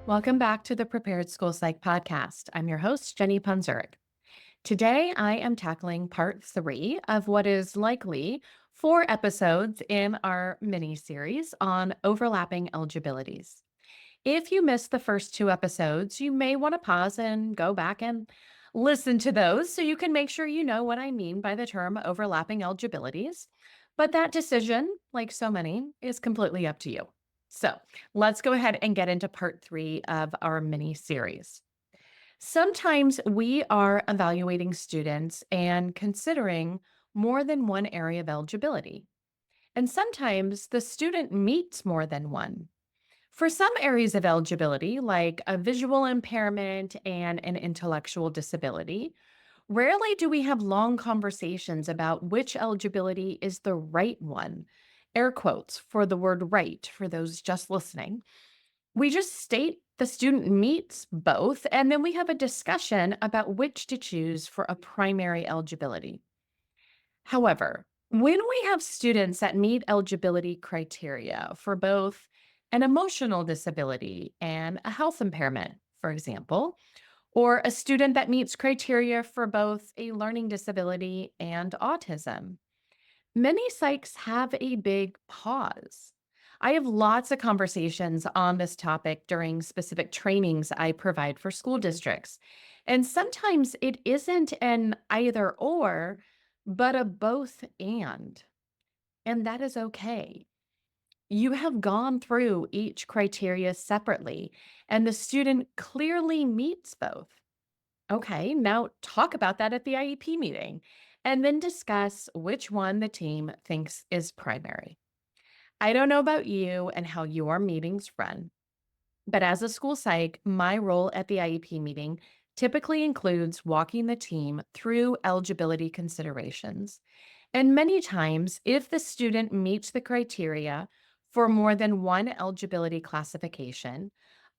Welcome back to the Prepared School Psych Podcast. I'm your host, Jenny Ponzuric. Today, I am tackling part 3 of what is likely 4 episodes in our mini series on overlapping eligibilities. If you missed the first 2 episodes, you may want to pause and go back and listen to those so you can make sure you know what I mean by the term overlapping eligibilities. But that decision, like so many, is completely up to you. So let's go ahead and get into part 3 of our mini series. Sometimes we are evaluating students and considering more than one area of eligibility. And sometimes the student meets more than one. For some areas of eligibility, like a visual impairment and an intellectual disability, rarely do we have long conversations about which eligibility is the right one. Air quotes for the word right for those just listening. We just state the student meets both, and then we have a discussion about which to choose for a primary eligibility. However, when we have students that meet eligibility criteria for both an emotional disability and a health impairment, for example, or a student that meets criteria for both a learning disability and autism, many psychs have a big pause. I have lots of conversations on this topic during specific trainings I provide for school districts. And sometimes it isn't an either or, but a both and. And that is okay. You have gone through each criteria separately, and the student clearly meets both. Okay, now talk about that at the IEP meeting and then discuss which one the team thinks is primary. I don't know about you and how your meetings run, but as a school psych, my role at the IEP meeting typically includes walking the team through eligibility considerations. And many times, if the student meets the criteria for more than one eligibility classification,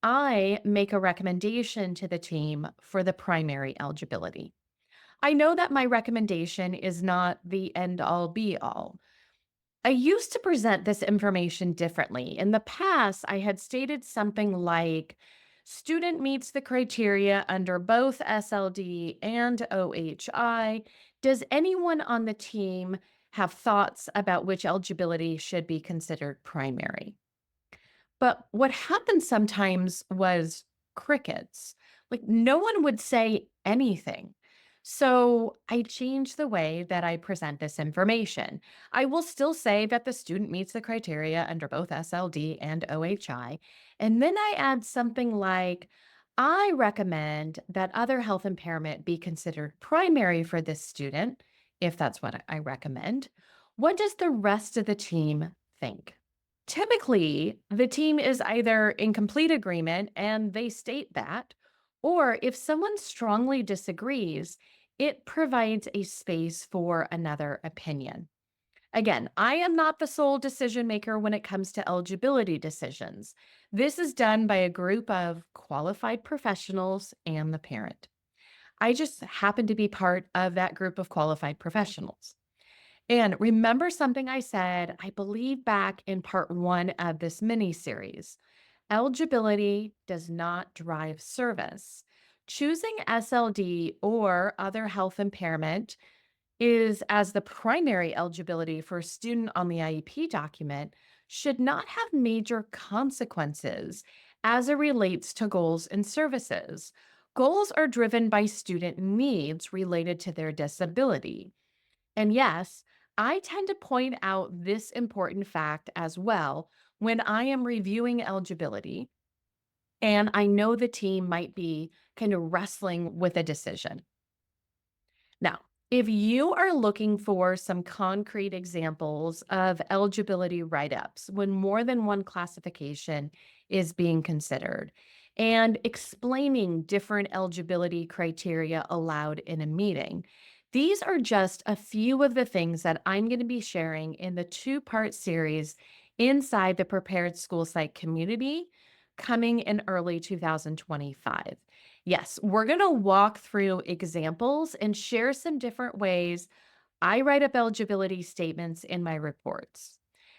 I make a recommendation to the team for the primary eligibility. I know that my recommendation is not the end all be all. I used to present this information differently. In the past, I had stated something like student meets the criteria under both SLD and OHI. Does anyone on the team have thoughts about which eligibility should be considered primary? But what happened sometimes was crickets. Like no one would say anything. So I changed the way that I present this information. I will still say that the student meets the criteria under both SLD and OHI. And then I add something like, I recommend that other health impairment be considered primary for this student, if that's what I recommend. What does the rest of the team think? Typically, the team is either in complete agreement and they state that, or if someone strongly disagrees, it provides a space for another opinion. Again, I am not the sole decision maker when it comes to eligibility decisions. This is done by a group of qualified professionals and the parent. I just happen to be part of that group of qualified professionals. And remember something I said, I believe back in part 1 of this mini series. Eligibility does not drive service. Choosing SLD or other health impairment is as the primary eligibility for a student on the IEP document should not have major consequences as it relates to goals and services. Goals are driven by student needs related to their disability. And yes, I tend to point out this important fact as well when I am reviewing eligibility and I know the team might be kind of wrestling with a decision. Now, if you are looking for some concrete examples of eligibility write ups when more than one classification is being considered and explaining different eligibility criteria allowed in a meeting, these are just a few of the things that I'm going to be sharing in the 2 part series inside the Prepared School Psych community coming in early 2025. Yes, we're going to walk through examples and share some different ways I write up eligibility statements in my reports.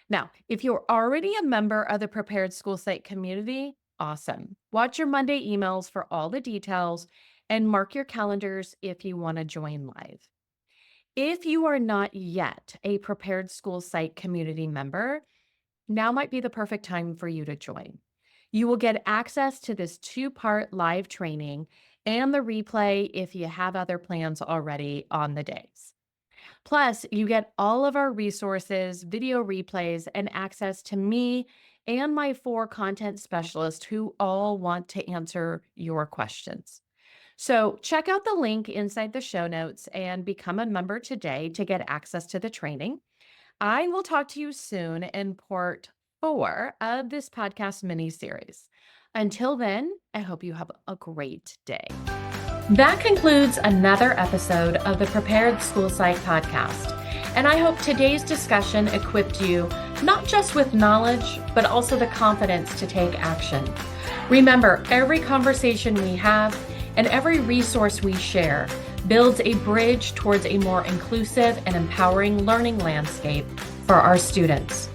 Now, if you're already a member of the Prepared School Site community, Awesome. Watch your Monday emails for all the details and mark your calendars if you want to join live. If you are not yet a Prepared School Psych community member, now might be the perfect time for you to join. You will get access to this 2-part live training and the replay if you have other plans already on the days. Plus, you get all of our resources, video replays, and access to me and my 4 content specialists who all want to answer your questions. So, check out the link inside the show notes and become a member today to get access to the training. I will talk to you soon in part 4 of this podcast mini series. Until then, I hope you have a great day. That concludes another episode of the Prepared School Psych Podcast. And I hope today's discussion equipped you not just with knowledge, but also the confidence to take action. Remember, every conversation we have and every resource we share builds a bridge towards a more inclusive and empowering learning landscape for our students.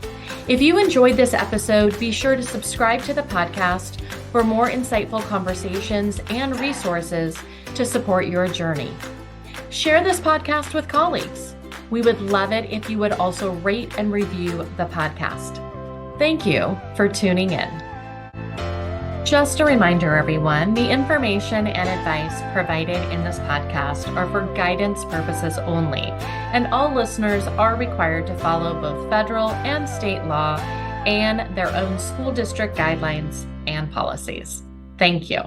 If you enjoyed this episode, be sure to subscribe to the podcast for more insightful conversations and resources to support your journey. Share this podcast with colleagues. We would love it if you would also rate and review the podcast. Thank you for tuning in. Just a reminder, everyone, the information and advice provided in this podcast are for guidance purposes only, and all listeners are required to follow both federal and state law and their own school district guidelines and policies. Thank you.